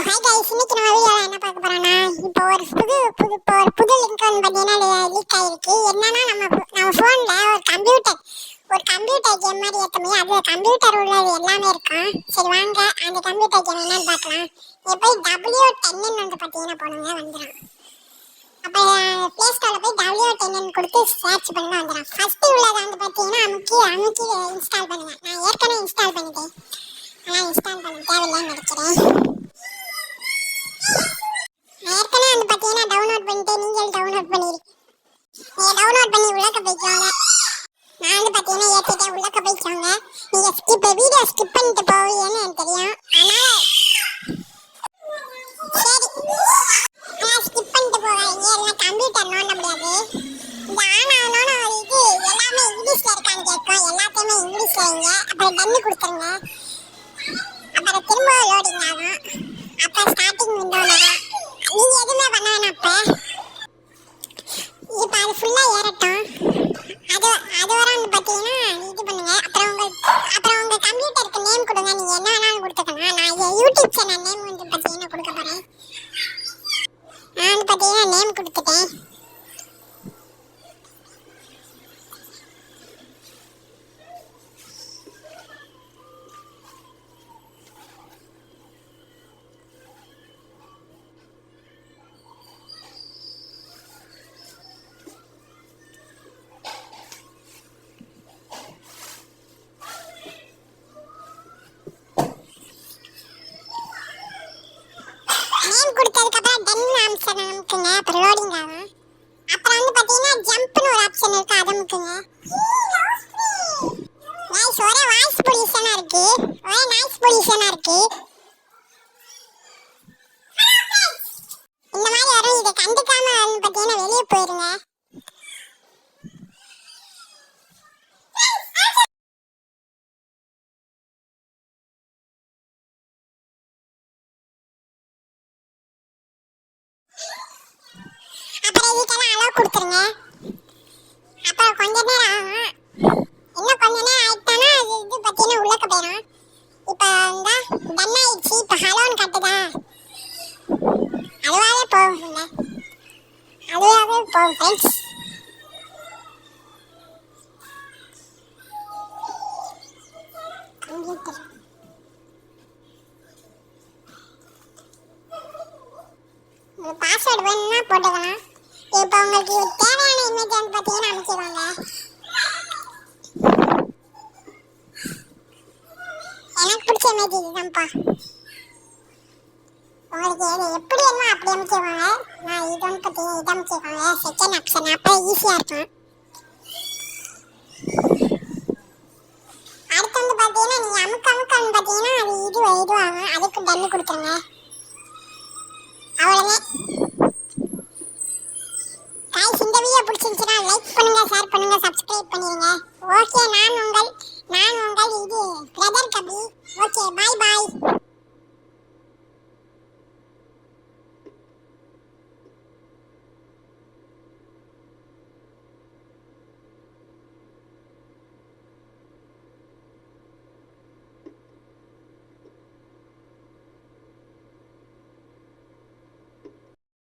Hi guys, இன்னைக்கு நம்ம வீடியோல என்ன பார்க்க போறோம்னா, இப்போ ஒரு புது லிங்க் வந்து பாத்தீங்கன்னா லீக் ஆயிருக்கு. என்னன்னா நம்ம போன்ல ஒரு கம்ப்யூட்டர் கேம் மாதிரி ஏத்தமே, அது கம்ப்யூட்டர் உள்ளது எல்லாமே இருக்கும். சரி வாங்க அந்த கம்ப்யூட்டர் கேம் என்னன்னு பார்க்கலாம். இது போய் W10 வந்து பாத்தீங்கன்னா போனுங்க வந்துடும். அப்போ பிளே ஸ்டோர்ல போய் W10 கொடுத்து சர்ச் பண்ணா வந்துடும். ஃபர்ஸ்ட் உள்ளது வந்து பாத்தீங்கன்னா அமுக்கி இன்ஸ்டால் பண்ணுங்க. நான் ஏற்கனவே இன்ஸ்டால் பண்ணிட்டேன், ஆனால் இன்ஸ்டால் பண்ண தேவையில்லைன்னு நினைக்கிறேன். ஏற்கனவே வந்து பார்த்தீங்கன்னா டவுன்லோட் பண்ணிட்டு நீங்கள் டவுன்லோட் பண்ணிருக்கீங்க. நீங்கள் டவுன்லோட் பண்ணி உள்ளக்க போய்க்கோங்க. நான் வந்து பார்த்தீங்கன்னா ஏற்றிட்டேன், உள்ளக்க போய்க்கோங்க. நீங்கள் வீடியோ ஸ்கிப் பண்ணிட்டு போவீங்கன்னு எனக்கு தெரியும், ஆனால் சரி ஆனால் ஸ்கிப் பண்ணிட்டு போகாதீங்க, இல்லைன்னா கம்ப்யூட்டர் நோண்ட முடியாது. இந்த ஆனானோட ஒரு இது எல்லாமே இங்கிலீஷில் இருக்கான்னு கேட்கும், எல்லாத்தையுமே இங்கிலீஷில் வைங்க. அப்புறம் டன்னு கொடுத்துருங்க. அப்புறம் திரும்ப லோடிங் ஆகும். அப்புறம் ஸ்டார்டிங் விண்டோ வரும். நீங்க எதுவுமே பண்ண வேணாம். இப்போ அது ஃபுல்லா ஏறட்டும். அது வர வந்து பார்த்தீங்கன்னா இது பண்ணுங்க. அப்புறம் உங்க கம்ப்யூட்டருக்கு நேம் கொடுங்க. நீங்க என்ன வேணாலும் கொடுத்துக்கலாம். நான் யூடியூப் சேனல் நேம் வந்து பார்த்தீங்கன்னா கொடுக்க போறேன். நான் வந்து பார்த்தீங்கன்னா நேம் கொடுத்துட்டேன். நேம் கொடுத்ததுக்கப்புறம் டன் ஆப்ஷன் அமுக்குங்க. அப்புறம் லோடிங் ஆகும். அப்புறம் வந்து பார்த்தீங்கன்னா ஜம்ப்னு ஒரு ஆப்ஷன் இருக்கு, அதை அமுக்குங்க. வாய்ஸ் ஒரே வாய்ஸ் பொல்யூஷனா இருக்கு, ஒரே நாய்ஸ் பொல்யூஷனா இருக்கு. இந்த மாதிரி வரும். இதை கண்டுக்காம வந்து பார்த்தீங்கன்னா வெளியே போயிருங்க. அப்புறம் இதுக்கெல்லாம் அளவு கொடுத்துருங்க. அப்புறம் கொஞ்ச நேரம் ஆகும். இன்னும் கொஞ்ச நேரம் ஆயிட்டானா அது இது பார்த்தீங்கன்னா உள்ளக்க போயிடும். இப்போ இந்த டன் ஆயிடுச்சு. இப்போ ஹலோன்னு கட்டுதா, அதுவாகவே போகுங்க. அதுவாகவே போகும் ஃப்ரெண்ட்ஸ். கம்ப்யூட்டர் பாஸ்வேர்டு வேணும்னா போட்டுக்கலாம். இப்போ உங்களுக்கு தேவையான இமேஜ் வந்து பார்த்தீங்கன்னா அனுப்பிச்சிடுவாங்க. எனக்கு பிடிச்ச இமேஜ் இதுதான்ப்பா. உங்களுக்கு எப்படி வேணுமோ அப்படி அனுப்பிச்சிடுவாங்க. நான் இது வந்து பார்த்தீங்கன்னா இதை அனுப்பிச்சிடுவாங்க, செகண்ட் ஆப்ஷன். அப்போ ஈஸியாக இருக்கும். அடுத்து வந்து பார்த்தீங்கன்னா நீங்கள் அமுக்கன்னு பார்த்தீங்கன்னா அது இதுவாகும். அதுக்கு டன்னு கொடுத்துருங்க. அவ்வளோதான். இந்த வீடியோ பிடிச்சிருந்துச்சுன்னா லைக் பண்ணுங்க, ஷேர் பண்ணுங்க, சப்ஸ்கிரைப் பண்ணிடுங்க. ஓகே, நான்